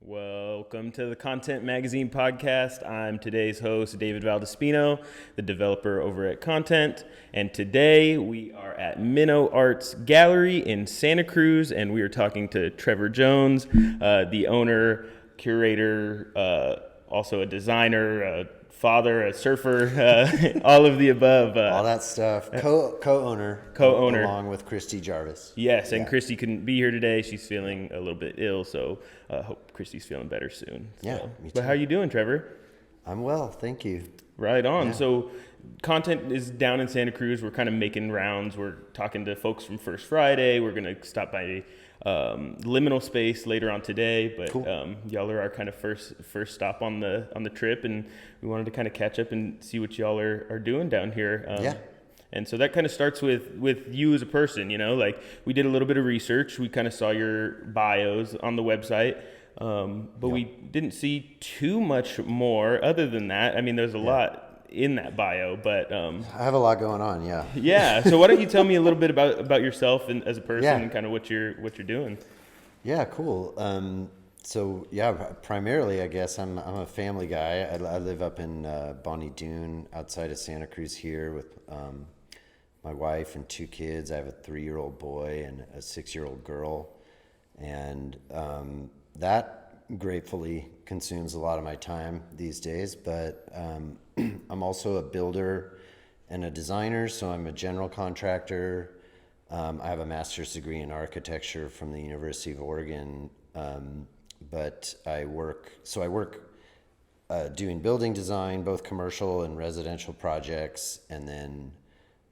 Welcome to the Content Magazine podcast. I'm today's host, David Valdespino, the developer over at Content. And today we are at Minnow Arts Gallery in Santa Cruz, and we are talking to Trevor Jones, the owner, curator, also a designer, a father, a surfer, all of the above. All that stuff. Co-owner. Co-owner. Along with Christie Jarvis. Yes, and Yeah. Christie couldn't be here today. She's feeling a little bit ill, so hope Christie's feeling better soon. Yeah, So. me But too. how you doing, Trevor? I'm well, thank you. Right on. Yeah. So Content is down in Santa Cruz. We're kind of making rounds. We're talking to folks from First Friday. We're going to stop by Liminal Space later on today, but Cool. y'all are our kind of first stop on the trip, and we wanted to kind of catch up and see what y'all are doing down here. Yeah. And so that kind of starts with you as a person, like we did a little bit of research. We kind of saw your bios on the website, but we didn't see too much more other than that. I mean, there's a lot in that bio, but I have a lot going on, yeah. yeah. So why don't you tell me a little bit about yourself and as a person Yeah. and kind of what you're doing? Yeah, cool. Primarily, I guess I'm a family guy. I live up in Bonnie Doon outside of Santa Cruz here with my wife and two kids. I have a 3-year-old boy and a 6-year-old girl. And that gratefully consumes a lot of my time these days, but I'm also a builder and a designer, so I'm a general contractor. I have a master's degree in architecture from the University of Oregon, but I work doing building design, both commercial and residential projects, and then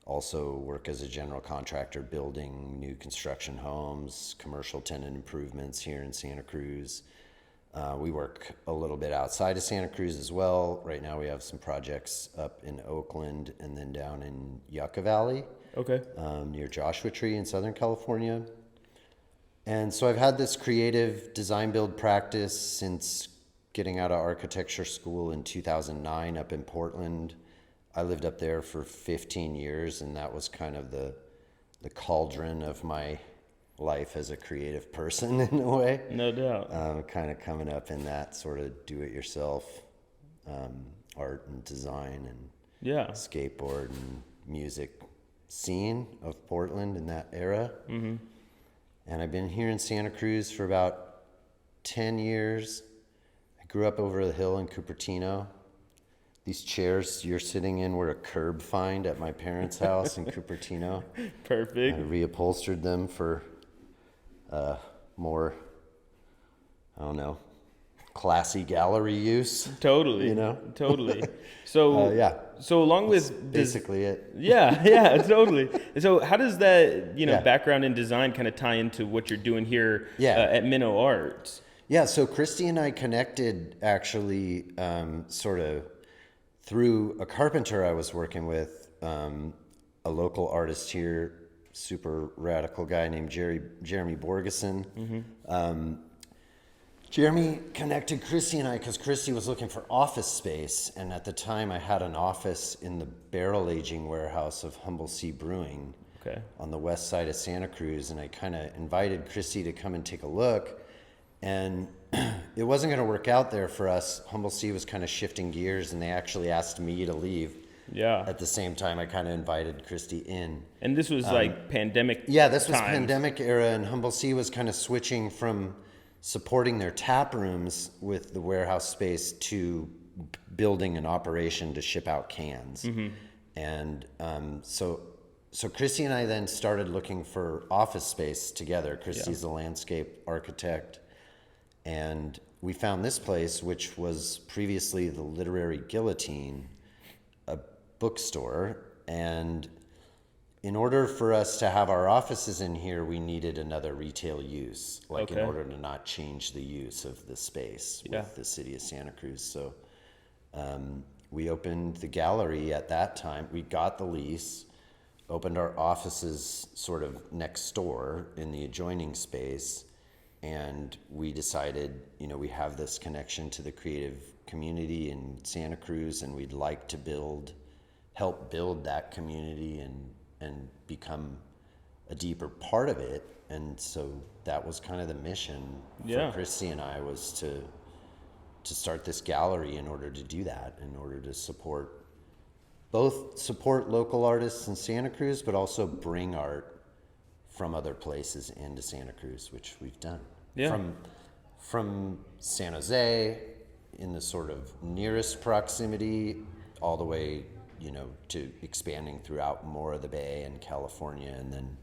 also work as a general contractor building new construction homes, commercial tenant improvements here in Santa Cruz. We work a little bit outside of Santa Cruz as well. Right now we have some projects up in Oakland and then down in Yucca Valley, Okay. near Joshua Tree in Southern California. And so I've had this creative design build practice since getting out of architecture school in 2009 up in Portland. I lived up there for 15 years, and that was kind of the cauldron of my life as a creative person in a way. No doubt. Kind of coming up in that sort of do-it-yourself art and design and Yeah. skateboard and music scene of Portland in that era. Mm-hmm. And I've been here in Santa Cruz for about 10 years. I grew up over the hill in Cupertino. These chairs you're sitting in were a curb find at my parents' house in Cupertino. Perfect. I reupholstered them for more, I don't know, classy gallery use. Totally. Totally. So Yeah. So along with Basically it. yeah, totally. So how does that, Yeah. background in design kind of tie into what you're doing here Yeah. at Minnow Arts? Yeah, so Christy and I connected actually sort of through a carpenter I was working with, a local artist here, super radical guy named Jeremy Borgeson. Mm-hmm. Jeremy connected Christy and I because Christy was looking for office space, and at the time I had an office in the barrel aging warehouse of Humble Sea Brewing Okay. on the west side of Santa Cruz, and I kind of invited Christy to come and take a look, and it wasn't going to work out there for us. Humble Sea was kind of shifting gears, and they actually asked me to leave. Yeah. At the same time, I kind of invited Christy in. And this was like pandemic. Yeah, this was times. pandemic era, and Humble Sea was kind of switching from supporting their tap rooms with the warehouse space to building an operation to ship out cans. Mm-hmm. And so Christy and I then started looking for office space together. Christy's a landscape architect, and we found this place, which was previously the Literary Guillotine, a bookstore. And in order for us to have our offices in here, we needed another retail use, in order to not change the use of the space with the city of Santa Cruz. So we opened the gallery at that time. We got the lease, opened our offices sort of next door in the adjoining space, and we decided, we have this connection to the creative community in Santa Cruz, and we'd like to help build that community and become a deeper part of it. And so that was kind of the mission for Christie and I, was to start this gallery in order to do that, in order to support local artists in Santa Cruz, but also bring art from other places into Santa Cruz, which we've done. Yeah. From San Jose, in the sort of nearest proximity, all the way, to expanding throughout more of the Bay and California, and then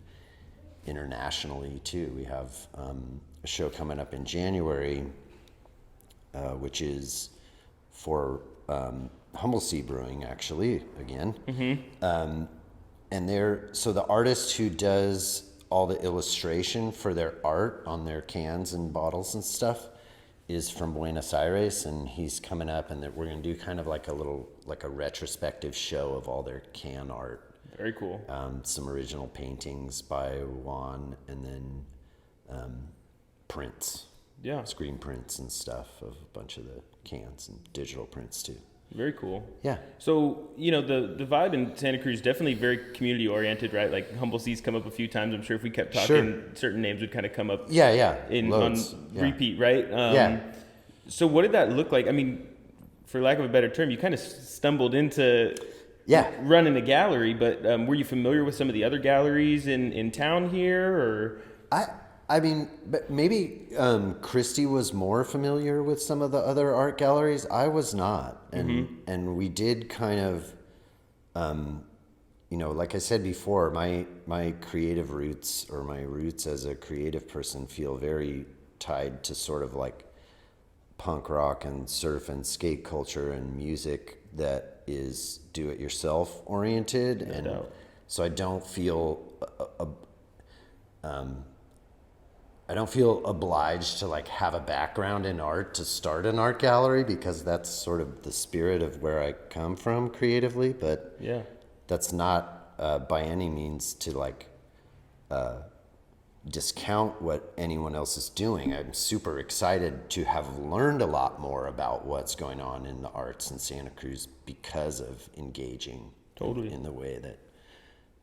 internationally too. We have a show coming up in January, which is for Humble Sea Brewing, actually, again. Mm-hmm. And so the artist who does all the illustration for their art on their cans and bottles and stuff is from Buenos Aires, and he's coming up, and we're going to do kind of like a retrospective show of all their can art. Very cool. Some original paintings by Juan, and then prints. Yeah. Screen prints and stuff of a bunch of the cans, and digital prints too. Very cool. Yeah. So, the vibe in Santa Cruz is definitely very community oriented, right? Like Humble Sea's come up a few times. I'm sure if we kept talking, certain names would kind of come up. Yeah. On repeat, right? So what did that look like? I mean, for lack of a better term, you kind of stumbled into running a gallery, but were you familiar with some of the other galleries in town here, or? I mean, but maybe Christie was more familiar with some of the other art galleries. I was not, and we did kind of, like I said before, my creative roots, or my roots as a creative person, feel very tied to sort of like punk rock and surf and skate culture and music that is do-it-yourself oriented, so I don't feel I don't feel obliged to like have a background in art to start an art gallery, because that's sort of the spirit of where I come from creatively. But that's not by any means to like discount what anyone else is doing. I'm super excited to have learned a lot more about what's going on in the arts in Santa Cruz because of engaging in the way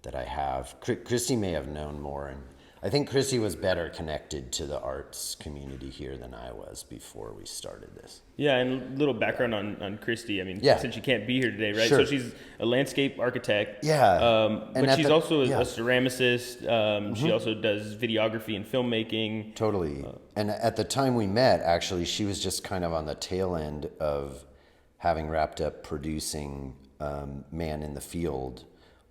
that I have. Christie may have known more, and I think Christie was better connected to the arts community here than I was before we started this. Yeah, and a little background on Christie. I mean, since she can't be here today, right? Sure. So she's a landscape architect. Yeah. But she's also a ceramicist. She also does videography and filmmaking. Totally. And at the time we met, actually, she was just kind of on the tail end of having wrapped up producing Man in the Field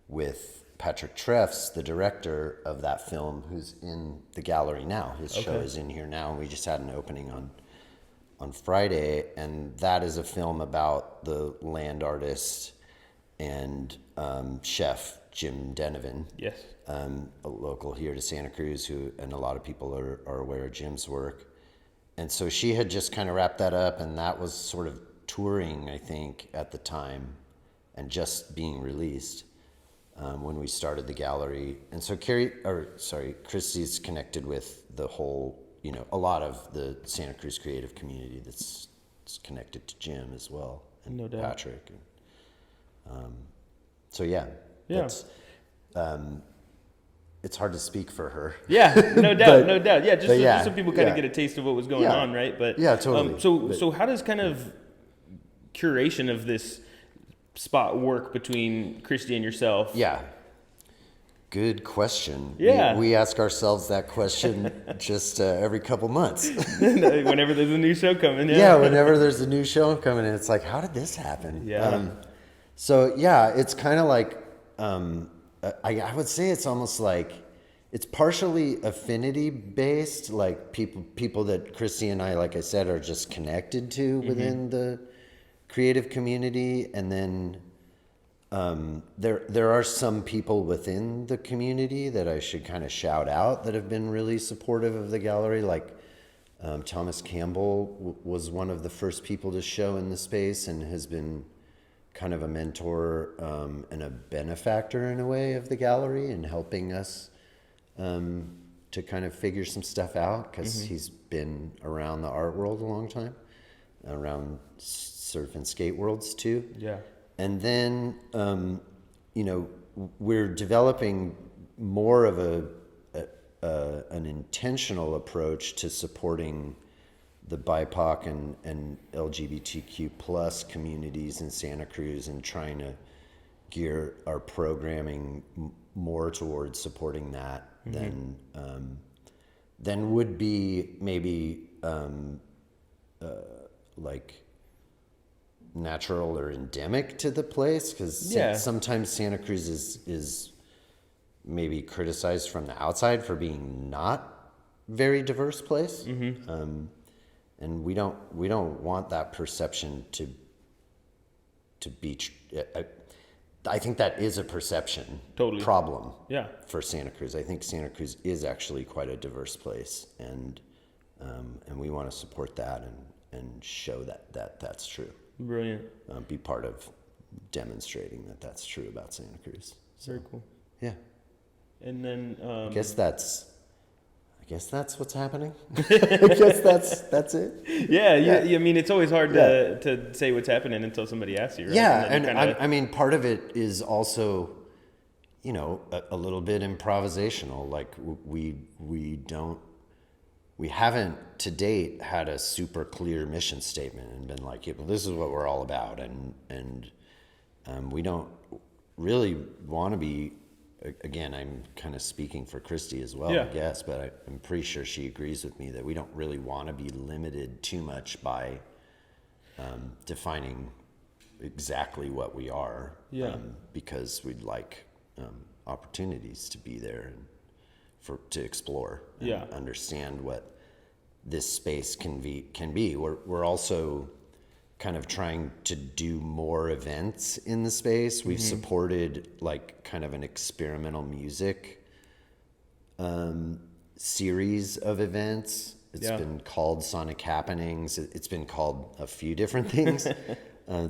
with Patrick Treffs, the director of that film, who's in the gallery now. His show is in here now, and we just had an opening on Friday, and that is a film about the land artist and chef Jim Denovan. Yes. A local here to Santa Cruz, and a lot of people are aware of Jim's work. And so she had just kind of wrapped that up, and that was sort of touring, I think, at the time, and just being released. When we started the gallery. And so Christie's connected with the whole, a lot of the Santa Cruz creative community that's connected to Jim as well, and no doubt. Patrick. And, that's, it's hard to speak for her. Yeah, no doubt, no doubt. Yeah, just so people kind of get a taste of what was going on, right? But totally. So how does kind of curation of this spot work between Christie and yourself? Yeah. Good question. Yeah. We ask ourselves that question just every couple months. Whenever there's a new show coming. Yeah, whenever there's a new show coming in, it's like, how did this happen? Yeah. It's kind of like, I would say it's almost like, it's partially affinity based, like people that Christie and I, like I said, are just connected to within the creative community, and then there are some people within the community that I should kind of shout out that have been really supportive of the gallery. Like Thomas Campbell was one of the first people to show in the space, and has been kind of a mentor and a benefactor in a way of the gallery, and helping us to kind of figure some stuff out, because he's been around the art world a long time, around surf and skate worlds too. Yeah. And then, we're developing more of an intentional approach to supporting the BIPOC and LGBTQ plus communities in Santa Cruz, and trying to gear our programming more towards supporting that than would be maybe like natural or endemic to the place, because sometimes Santa Cruz is maybe criticized from the outside for being not very diverse place. And we don't want that perception to be. I think that is a perception problem for Santa Cruz. I think Santa Cruz is actually quite a diverse place, and we want to support that and show that that's true. Brilliant. Be part of demonstrating that that's true about Santa Cruz. So, very cool. Yeah. And then I guess that's what's happening. I guess that's it. Yeah. I mean, it's always hard to say what's happening until somebody asks you, right? Yeah, and I mean, part of it is also, a little bit improvisational. Like we haven't to date had a super clear mission statement and been like, well, this is what we're all about, and we don't really want to be. Again, I'm kind of speaking for Christie as well, I guess, but I'm pretty sure she agrees with me that we don't really want to be limited too much by defining exactly what we are, because we'd like opportunities to be there and to explore and understand what this space can be. We're also kind of trying to do more events in the space. We've supported like kind of an experimental music series of events. It's been called Sonic Happenings. It's been called a few different things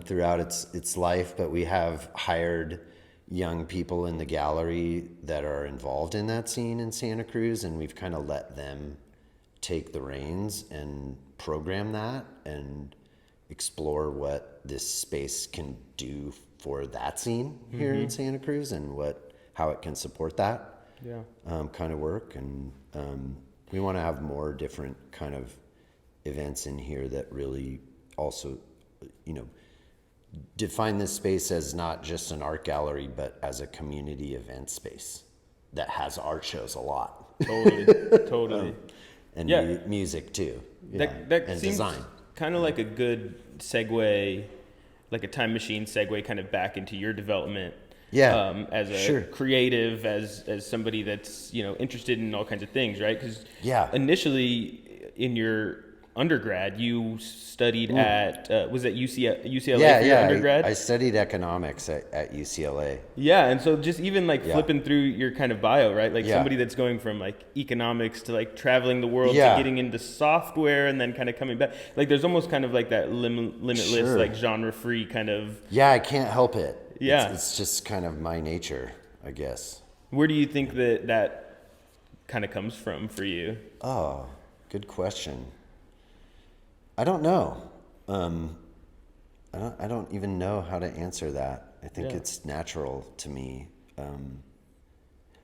throughout its life, but we have hired young people in the gallery that are involved in that scene in Santa Cruz, and we've kind of let them take the reins and program that and explore what this space can do for that scene here in Santa Cruz, and how it can support that kind of work. And we want to have more different kind of events in here that really also, define this space as not just an art gallery, but as a community event space that has art shows a lot. Totally. And music too. That and seems design. Kind of like a good segue, like a time machine segue, kind of back into your development. As a creative, as somebody that's interested in all kinds of things, right? Because initially in your undergrad, you studied at was it UCLA for your undergrad? I studied economics at UCLA. Yeah, and so just even like flipping through your kind of bio, right? Like somebody that's going from like economics to like traveling the world to getting into software and then kind of coming back. Like there's almost kind of like that limitless, like genre-free kind of. Yeah, I can't help it. Yeah, it's just kind of my nature, I guess. Where do you think that kind of comes from for you? Oh, good question. I don't know. I don't even know how to answer that. I think it's natural to me.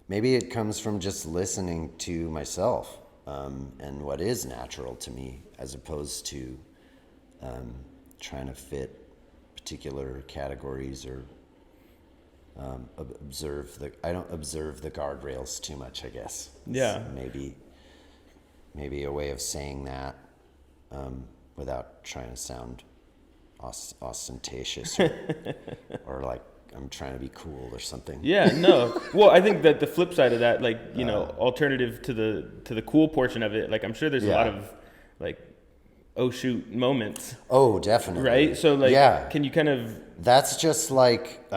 Maybe it comes from just listening to myself and what is natural to me, as opposed to trying to fit particular categories or I don't observe the guardrails too much, I guess. Yeah. Maybe a way of saying that. Without trying to sound ostentatious or like I'm trying to be cool or something. Yeah, no. Well, I think that the flip side of that, like, alternative to the cool portion of it, like I'm sure there's a lot of like, oh shoot moments. Oh, definitely. Right? So like, can you kind of... That's just like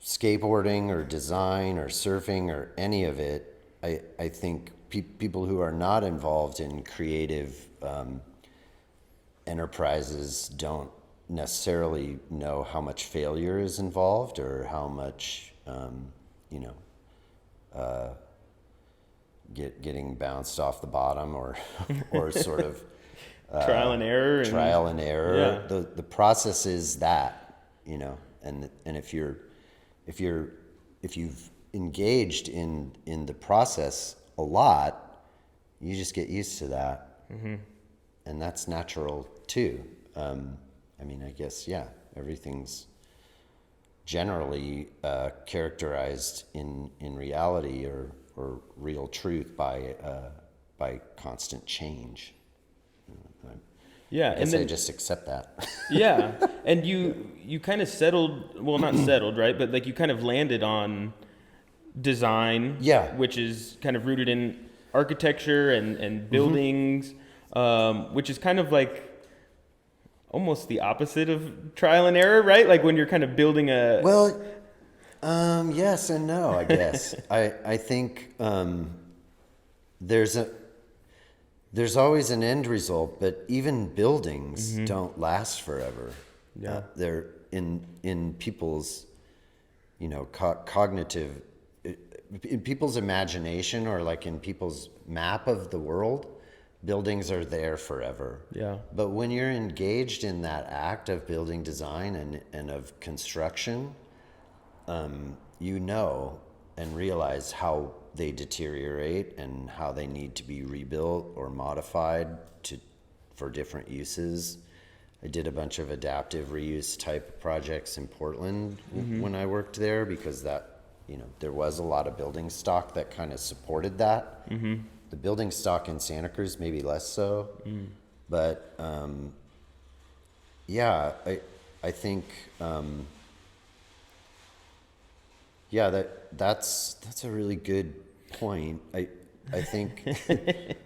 skateboarding or design or surfing or any of it. I think people who are not involved in creative enterprises don't necessarily know how much failure is involved or how much getting bounced off the bottom or sort of trial and error. Yeah. The process is that, and if you've engaged in the process a lot, you just get used to that. And that's natural too. I mean, I guess, yeah, everything's generally characterized in reality or real truth by constant change. Yeah, I guess I just accept that. Yeah, and you kind of settled, well, not settled, right? But like you kind of landed on design, Yeah. which is kind of rooted in architecture and buildings, which is kind of like almost the opposite of trial and error, right? Like when you're kind of building a... Well, yes and no, I guess. I think there's always an end result, but even buildings don't last forever. Yeah. They're in people's, cognitive, in people's imagination, or like in people's map of the world, buildings are there forever. Yeah. But when you're engaged in that act of building design and of construction, and realize how they deteriorate and how they need to be rebuilt or modified for different uses. I did a bunch of adaptive reuse type projects in Portland when I worked there, because that, there was a lot of building stock that kind of supported that. The building stock in Santa Cruz, maybe less so. But yeah, I think that's a really good point. I think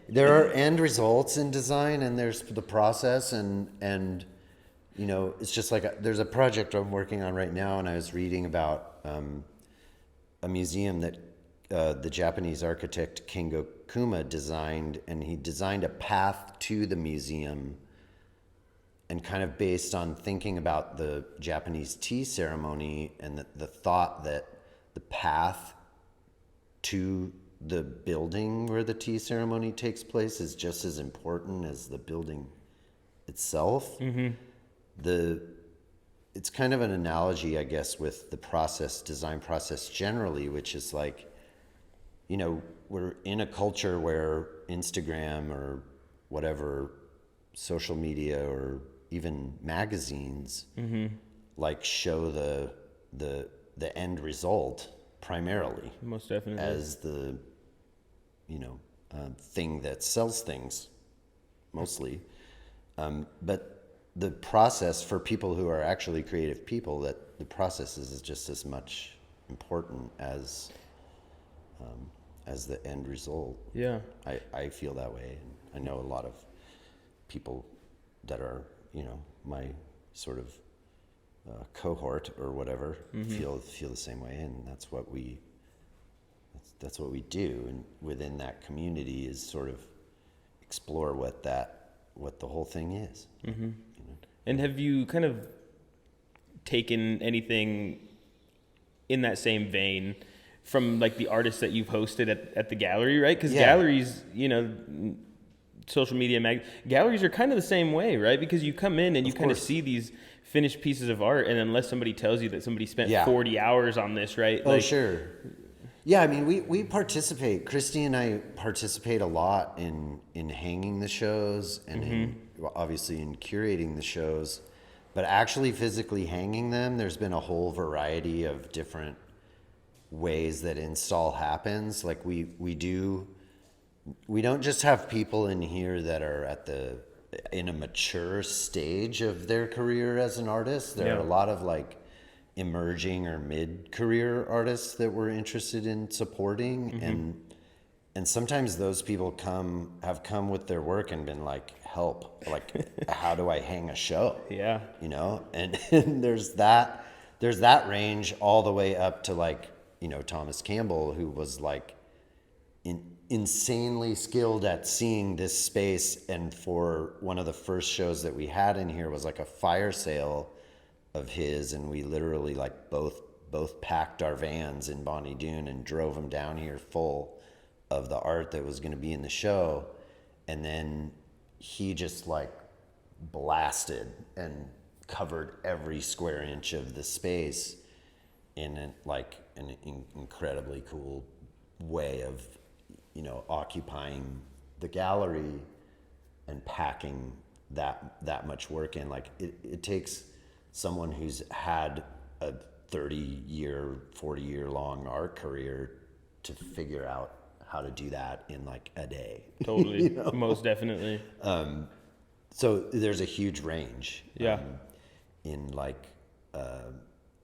there are end results in design, and there's the process, and it's just like there's a project I'm working on right now, and I was reading about a museum that the Japanese architect Kengo Kuma designed, and he designed a path to the museum, and kind of based on thinking about the Japanese tea ceremony and the thought that the path to the building where the tea ceremony takes place is just as important as the building itself. It's kind of an analogy, I guess, with the design process generally, which is like, we're in a culture where Instagram or whatever, social media or even magazines, like show the end result primarily. Most definitely. As the, thing that sells things, mostly. But the process for people who are actually creative people, that the process is just as much important as the end result. Yeah. I feel that way. And I know a lot of people that are, my sort of cohort or whatever feel the same way, and that's what we do. And within that community is sort of explore what the whole thing is. And have you kind of taken anything in that same vein from like the artists that you've hosted at the gallery, right? Because galleries, social media galleries are kind of the same way, right? Because you come in and you kind of see these finished pieces of art, and unless somebody tells you that somebody spent 40 hours on this, right? Oh, sure. Yeah, I mean, we participate. Christie and I participate a lot in hanging the shows and obviously in curating the shows, but actually physically hanging them, there's been a whole variety of different ways that install happens. Like we don't just have people in here that are in a mature stage of their career as an artist. There are a lot of like emerging or mid-career artists that we're interested in supporting, and sometimes those people have come with their work and been like, help, like how do I hang a show? And there's that range all the way up to like, Thomas Campbell, who was like insanely skilled at seeing this space, and for one of the first shows that we had in here was like a fire sale of his, and we literally like both packed our vans in Bonnie Doon and drove them down here full of the art that was going to be in the show, and then he just like blasted and covered every square inch of the space, in an incredibly cool way of, occupying the gallery and packing that much work in. Like it takes someone who's had a 30-year, 40-year long art career to figure out how to do that in like a day. Totally. Most definitely. So there's a huge range. Yeah. In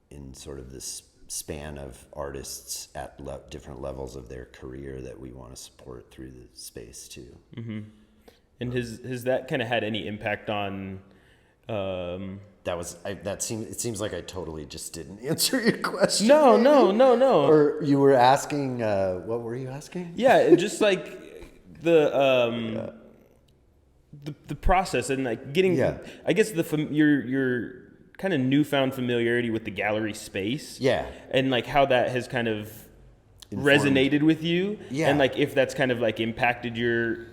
in sort of this span of artists at different levels of their career that we want to support through the space too. Mm-hmm. And has that kind of had any impact on? It seems like I totally just didn't answer your question. No. Or you were asking, what were you asking? Yeah, just like the process and like getting, I guess your kind of newfound familiarity with the gallery space. Yeah. And like how that has kind of resonated with you. Yeah. And like if that's kind of like impacted your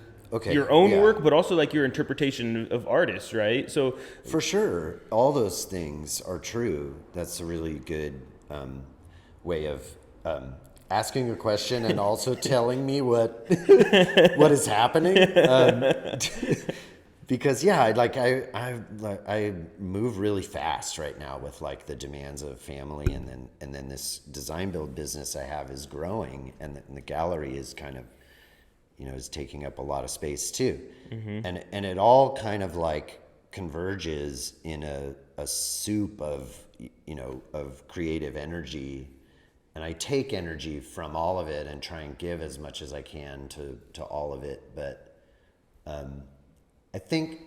own work, but also like your interpretation of artists, right? So for sure, all those things are true. That's a really good way of asking a question and also telling me what is happening. Because I move really fast right now with like the demands of family, and then this design build business I have is growing, and the gallery is kind of, is taking up a lot of space too. Mm-hmm. And it all kind of like converges in a soup of, of creative energy. And I take energy from all of it and try and give as much as I can to all of it. But I think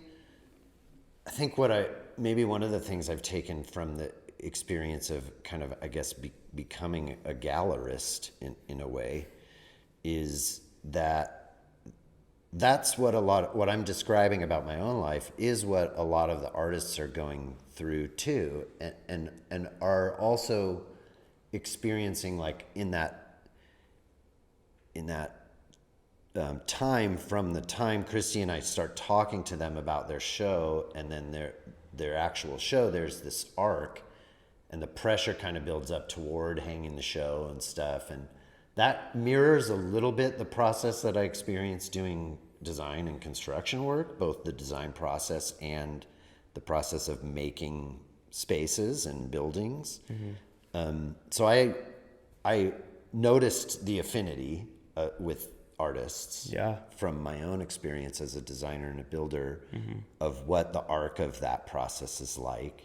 maybe one of the things I've taken from the experience of kind of, I guess, becoming a gallerist in a way is that's what I'm describing about my own life is what a lot of the artists are going through too, and are also experiencing, like in that time, from the time Christie and I start talking to them about their show and then their actual show, there's this arc, and the pressure kind of builds up toward hanging the show and stuff, and that mirrors a little bit the process that I experienced doing design and construction work, both the design process and the process of making spaces and buildings. Mm-hmm. So I noticed the affinity with artists from my own experience as a designer and a builder, mm-hmm. of what the arc of that process is like.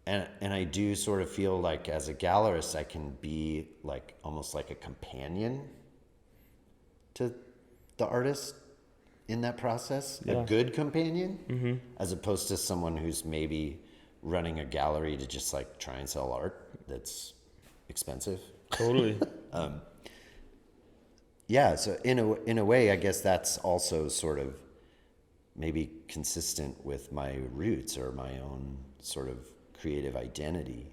And I do sort of feel like as a gallerist, I can be like almost like a companion to the artist in that process, a good companion, mm-hmm. as opposed to someone who's maybe running a gallery to just like try and sell art that's expensive. Totally. So in a way, I guess that's also sort of maybe consistent with my roots or my own sort of creative identity,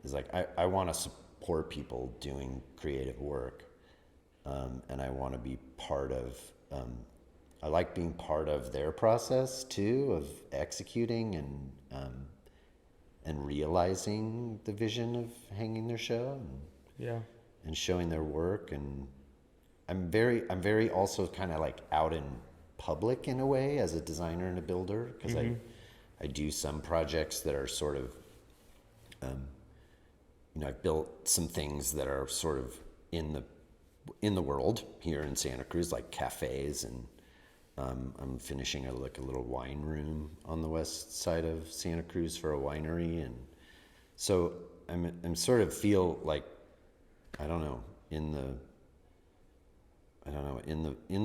is like I want to support people doing creative work, and I want to be part of, I like being part of their process too, of executing and realizing the vision of hanging their show and showing their work. And I'm very also kind of like out in public in a way as a designer and a builder, because mm-hmm. I do some projects that are sort of, I've built some things that are sort of in the world here in Santa Cruz, like cafes, and I'm finishing a little wine room on the west side of Santa Cruz for a winery, and so I'm sort of feel like, I don't know, in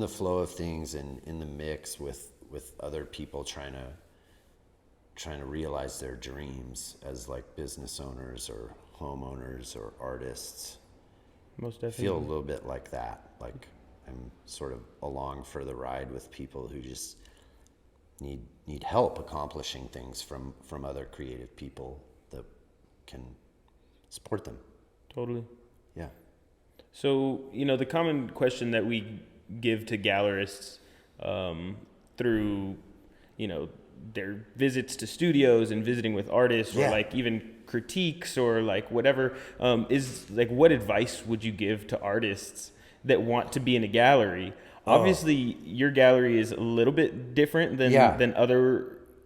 the flow of things and in the mix with other people trying to realize their dreams as like business owners or homeowners or artists. Most definitely. Feel a little bit like that. Like I'm sort of along for the ride with people who just need help accomplishing things from other creative people that can support them. Totally. Yeah. So, the common question that we give to gallerists through, their visits to studios and visiting with artists, or like even critiques or like whatever, is like, what advice would you give to artists that want to be in a gallery? Obviously, your gallery is a little bit different than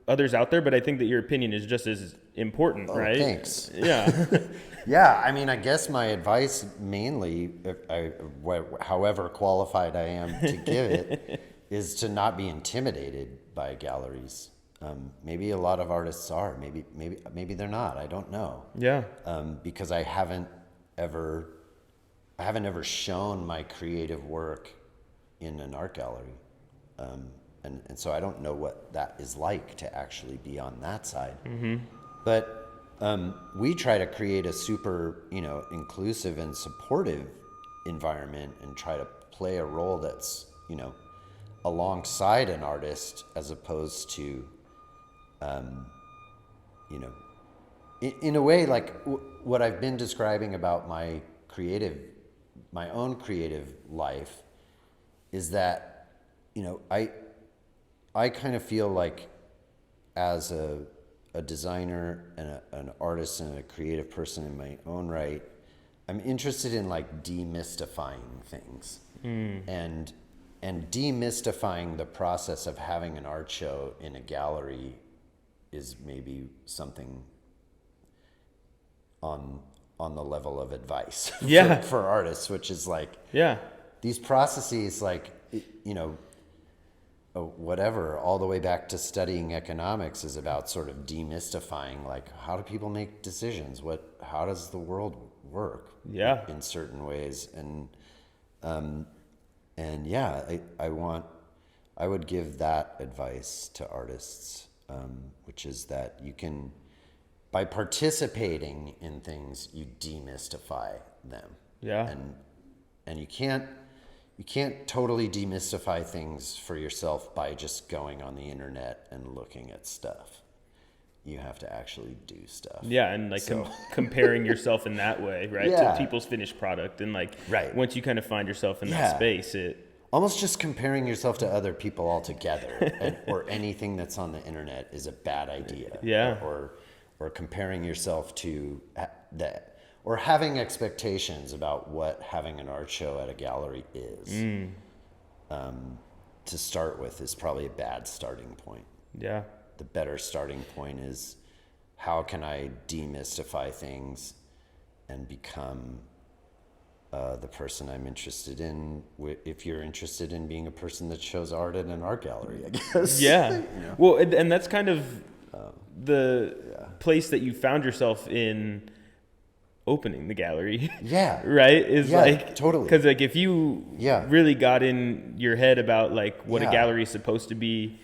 others out there, but I think that your opinion is just as important, right? Thanks. Yeah. Yeah, I mean, I guess my advice mainly, however qualified I am to give it, is to not be intimidated by galleries. Maybe a lot of artists are. Maybe they're not. I don't know. Yeah. Because I haven't ever shown my creative work in an art gallery, and so I don't know what that is like to actually be on that side. Mm-hmm. But we try to create a super, inclusive and supportive environment and try to play a role that's, alongside an artist as opposed to, in a way, like what I've been describing about my own creative life is that, I kind of feel like as a designer and an artist and a creative person in my own right, I'm interested in like demystifying things and demystifying the process of having an art show in a gallery is maybe something on the level of advice for artists, which is like, these processes, like, whatever, all the way back to studying economics is about sort of demystifying, like, how do people make decisions? How does the world work? In certain ways. I would give that advice to artists, which is that you can, by participating in things, you demystify them. And you can't totally demystify things for yourself by just going on the internet and looking at stuff. You have to actually do stuff. Yeah, and like comparing yourself in that way, right, to people's finished product. And like, once you kind of find yourself in that space, it... Almost just comparing yourself to other people altogether or anything that's on the internet is a bad idea. Or comparing yourself to that. Or having expectations about what having an art show at a gallery is, to start with, is probably a bad starting point. Yeah. The better starting point is, how can I demystify things and become the person I'm interested in? If you're interested in being a person that shows art at an art gallery, I guess. Yeah. Well, and that's kind of the place that you found yourself in opening the gallery. Right? Is like, totally. Because like, if you really got in your head about like what a gallery is supposed to be.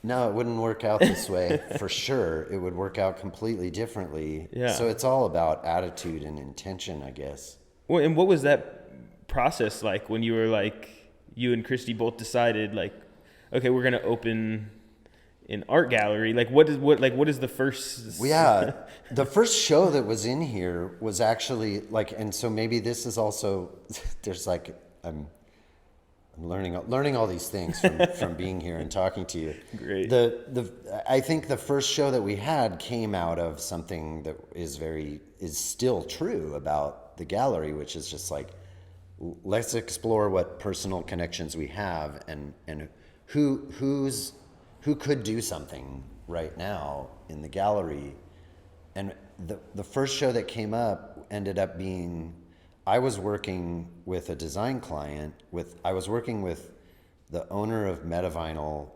No, it wouldn't work out this way. For sure. It would work out completely differently. So it's all about attitude and intention, I guess. Well, and what was that process like when you were like, you and Christie both decided like, okay, we're going to open an art gallery? Like, what is the first? The first show that was in here was actually like, and so maybe this is also, there's like, I'm learning all these things from being here and talking to you. Great. I think the first show that we had came out of something that is still true about the gallery, which is just like, let's explore what personal connections we have and who could do something right now in the gallery. And the first show that came up ended up being, I was working with a design client I was working with the owner of Metavinyl,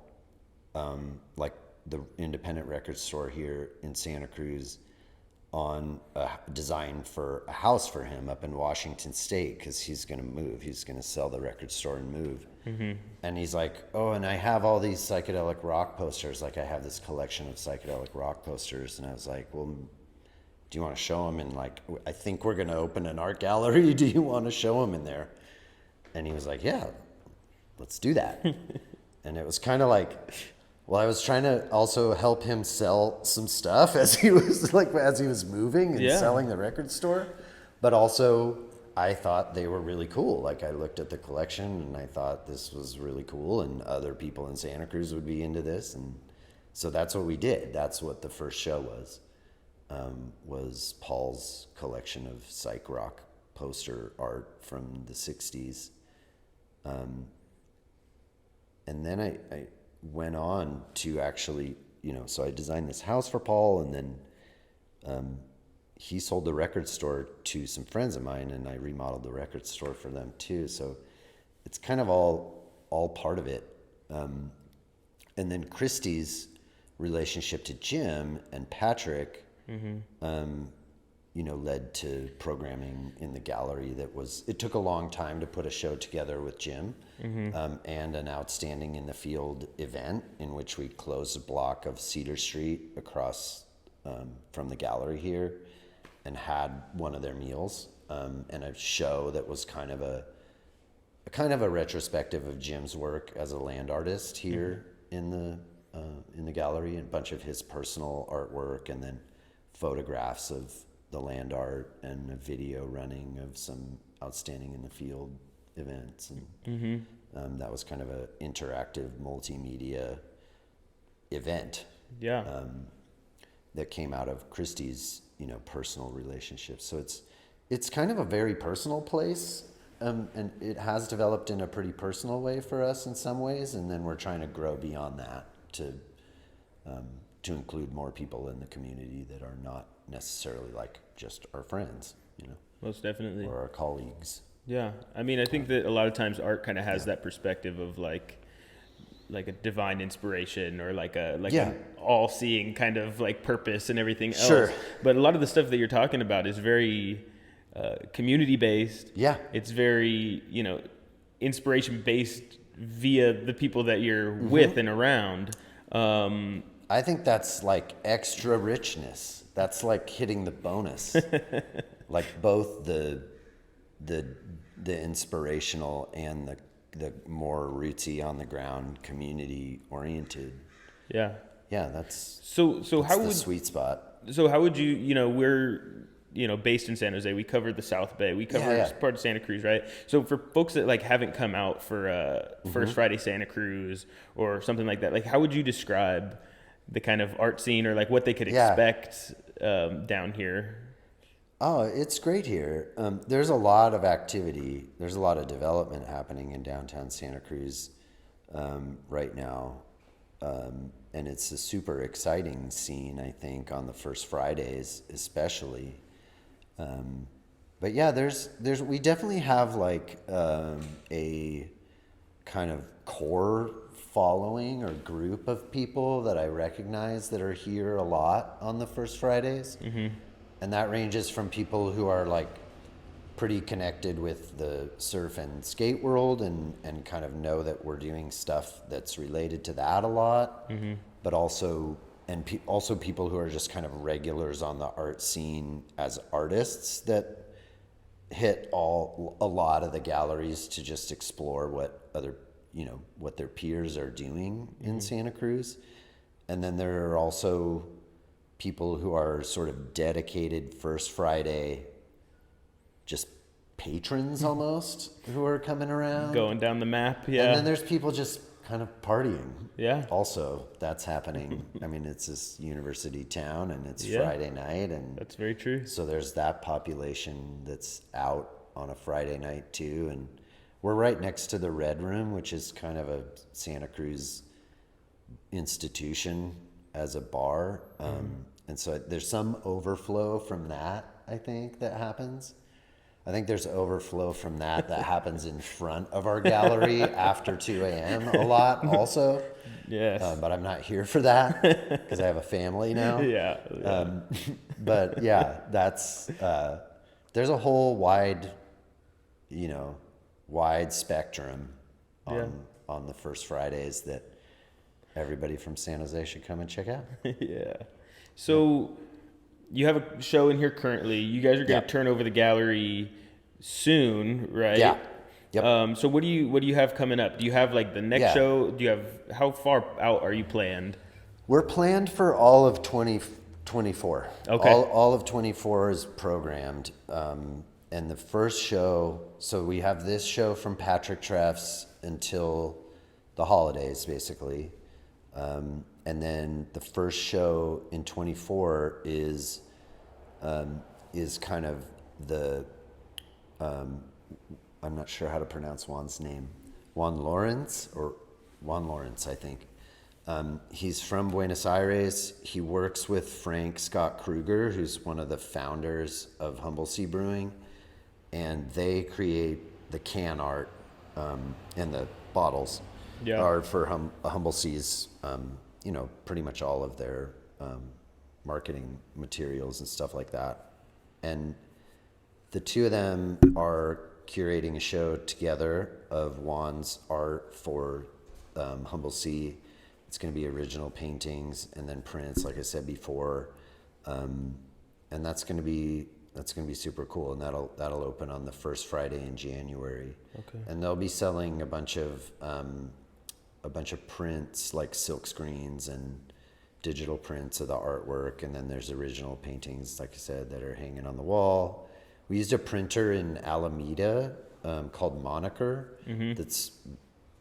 like the independent record store here in Santa Cruz, on a design for a house for him up in Washington State, because he's going to move. He's going to sell the record store and move. Mm-hmm. And he's like, oh, and I have all these psychedelic rock posters. Like, I have this collection of psychedelic rock posters. And I was like, well, do you want to show them? And like, I think we're going to open an art gallery. Do you want to show them in there? And he was like, yeah, let's do that. And it was kind of like, well, I was trying to also help him sell some stuff as he was moving and selling the record store. But also, I thought they were really cool. Like, I looked at the collection and I thought this was really cool, and other people in Santa Cruz would be into this. And so that's what we did. That's what the first show was. was Paul's collection of psych rock poster art from the 60s. And then I went on to actually, so I designed this house for Paul, and then he sold the record store to some friends of mine, and I remodeled the record store for them too. So it's kind of all part of it. And then Christie's relationship to Jim and Patrick, led to programming in the gallery it took a long time to put a show together with Jim, and an Outstanding in the Field event in which we closed a block of Cedar Street across from the gallery here and had one of their meals, and a show that was kind of a retrospective of Jim's work as a land artist here in the gallery, and a bunch of his personal artwork, and then photographs of the land art and a video running of some Outstanding in the Field events. And that was kind of an interactive multimedia event. Yeah. That came out of Christie's, personal relationships. So it's kind of a very personal place. And it has developed in a pretty personal way for us in some ways. And then we're trying to grow beyond that to include more people in the community that are not necessarily like just our friends, Most definitely. or our colleagues. Yeah. I mean, I think that a lot of times art kind of has that perspective of like a divine inspiration, or like an all-seeing kind of like purpose and everything else. Sure. But a lot of the stuff that you're talking about is very community-based. Yeah. It's very, inspiration-based via the people that you're with and around. I think that's like extra richness. That's like hitting the bonus. Like both the inspirational and the more rootsy on the ground, community oriented. Yeah. Yeah, that's how the would sweet spot. So how would you, we're based in San Jose. We covered the South Bay. We covered part of Santa Cruz, right? So for folks that like haven't come out for First Friday Santa Cruz or something like that, like how would you describe the kind of art scene, or like what they could expect down here? Oh, it's great here. There's a lot of activity. There's a lot of development happening in downtown Santa Cruz right now. And it's a super exciting scene, I think, on the First Fridays especially. But yeah, we definitely have like a kind of core following or group of people that I recognize that are here a lot on the First Fridays. And that ranges from people who are like pretty connected with the surf and skate world and kind of know that we're doing stuff that's related to that a lot, but also people who are just kind of regulars on the art scene as artists that hit a lot of the galleries to just explore what what their peers are doing in Santa Cruz. And then there are also people who are sort of dedicated First Friday, just patrons almost, who are coming around. Going down the map, yeah. And then there's people just kind of partying. Yeah. Also, that's happening. I mean, it's this university town, and it's Friday night. And that's very true. So there's that population that's out on a Friday night too. And we're right next to the Red Room, which is kind of a Santa Cruz institution as a bar. And so there's some overflow from that, I think, that happens. I think there's overflow from that happens in front of our gallery after 2 a.m. a lot also. Yes. But I'm not here for that because I have a family now. Yeah. But yeah, that's, there's a whole wide spectrum on the First Fridays that everybody from San Jose should come and check out. Yeah. So you have a show in here currently. You guys are going to turn over the gallery soon, right? Yeah. Yep. So what do you have coming up? Do you have like the next show? Do you have, how far out are you planned? We're planned for all of 2024. Okay. All of 24 is programmed. And the first show, so we have this show from Patrick Treff's until the holidays, basically. And then the first show in 24 is is kind of I'm not sure how to pronounce Juan's name. Juan Lawrence, I think. He's from Buenos Aires. He works with Frank Scott Kruger, who's one of the founders of Humble Sea Brewing, and they create the can art and the bottles are for Humble Sea's, pretty much all of their marketing materials and stuff like that. And the two of them are curating a show together of Juan's art for Humble Sea. It's going to be original paintings and then prints, like I said before, and that's going to be super cool. And that'll open on the first Friday in January. Okay. And they'll be selling a bunch of prints, like silk screens and digital prints of the artwork, and then there's original paintings, like I said, that are hanging on the wall. We used a printer in Alameda called Moniker, that's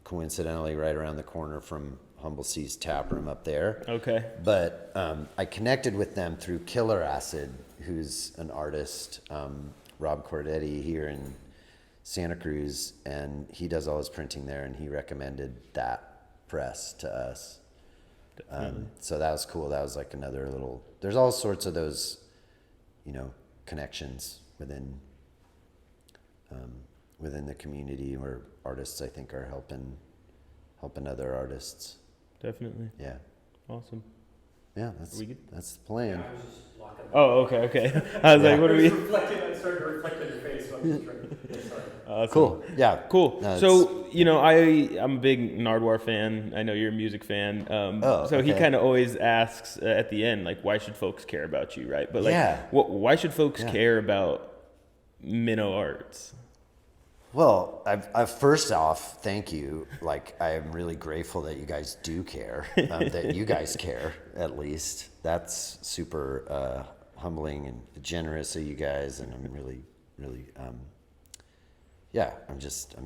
coincidentally right around the corner from Humble Sea's tap room up there. Okay. But I connected with them through Killer Acid, who's an artist, Rob Cordetti here in Santa Cruz, and he does all his printing there, and he recommended that press to us. So that was cool. That was like another little, there's all sorts of those, connections within the community where artists, I think, are helping other artists. Definitely. Yeah. Awesome. Yeah, that's the plan. Oh, okay. I was like, what are we? I started to reflect on your face, so I'm just trying to sorry. Awesome. Cool. Yeah. Cool. No, So, I'm a big Nardwuar fan. I know you're a music fan. So he kind of always asks at the end, like, why should folks care about you, right? But why should folks care about Minnow Arts? Well, I've first off, thank you. Like, I am really grateful that you guys do care, that you guys care, at least. That's super humbling and generous of you guys, and I'm really, really, I'm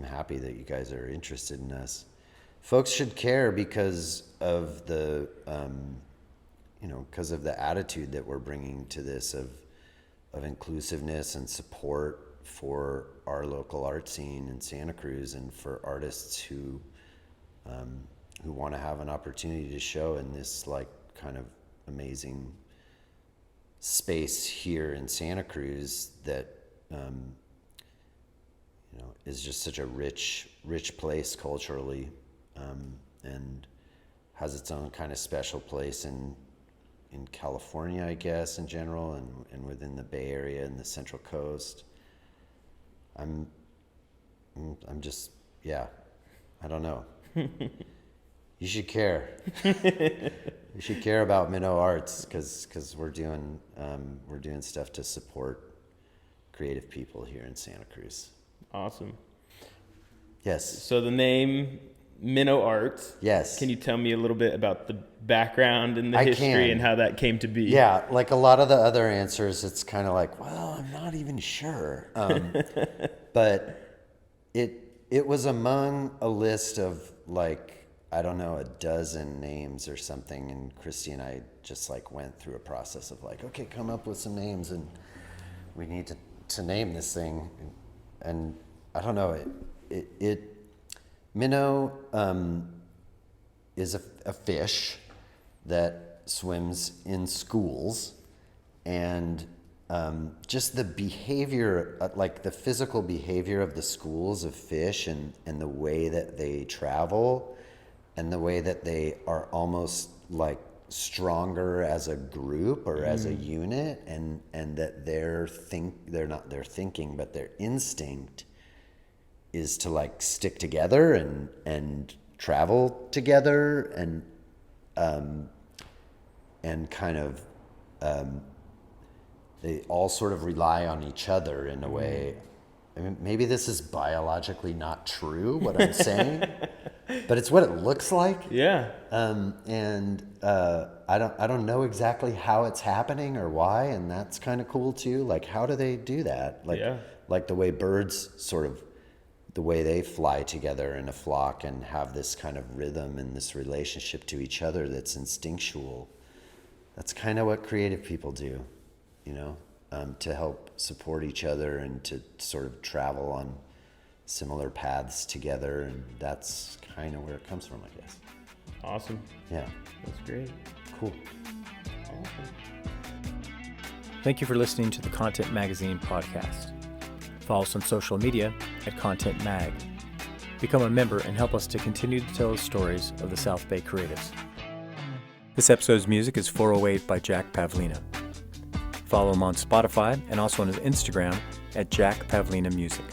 happy that you guys are interested in us. Folks should care because of the, because of the attitude that we're bringing to this of inclusiveness and support for our local art scene in Santa Cruz, and for artists who want to have an opportunity to show in this like kind of amazing space here in Santa Cruz that is just such a rich place culturally, and has its own kind of special place in California, I guess, in general, and within the Bay Area and the Central Coast. I'm just, I don't know. You should care. You should care about Minnow Arts because we're doing stuff to support creative people here in Santa Cruz. Awesome. Yes. So the name Minnow Arts. Yes. Can you tell me a little bit about the background and the history and how that came to be? Yeah, like a lot of the other answers, it's kind of like, well, I'm not even sure. But it was among a list of like, I don't know, a dozen names or something. And Christie and I just like went through a process of like, okay, come up with some names, and we need to name this thing. And I don't know, Minnow is a fish that swims in schools, and just the behavior, like the physical behavior of the schools of fish, and the way that they travel, and the way that they are almost like stronger as a group or as a unit, and that they're not their thinking, but their instinct is to like stick together and travel together, and kind of they all sort of rely on each other in a way. I mean, maybe this is biologically not true, what I'm saying, but it's what it looks like. Yeah. I don't know exactly how it's happening or why, and that's kind of cool too. Like, how do they do that? Like the way birds sort of, the way they fly together in a flock and have this kind of rhythm and this relationship to each other that's instinctual. That's kind of what creative people do, to help support each other and to sort of travel on similar paths together. And that's kind of where it comes from, I guess. Awesome. Yeah. That's great. Cool. Awesome. Thank you for listening to the Content Magazine podcast. Follow us on social media at Content Mag. Become a member and help us to continue to tell the stories of the South Bay creatives. This episode's music is 408 by Jack Pavlina. Follow him on Spotify and also on his Instagram at Jack Pavlina Music.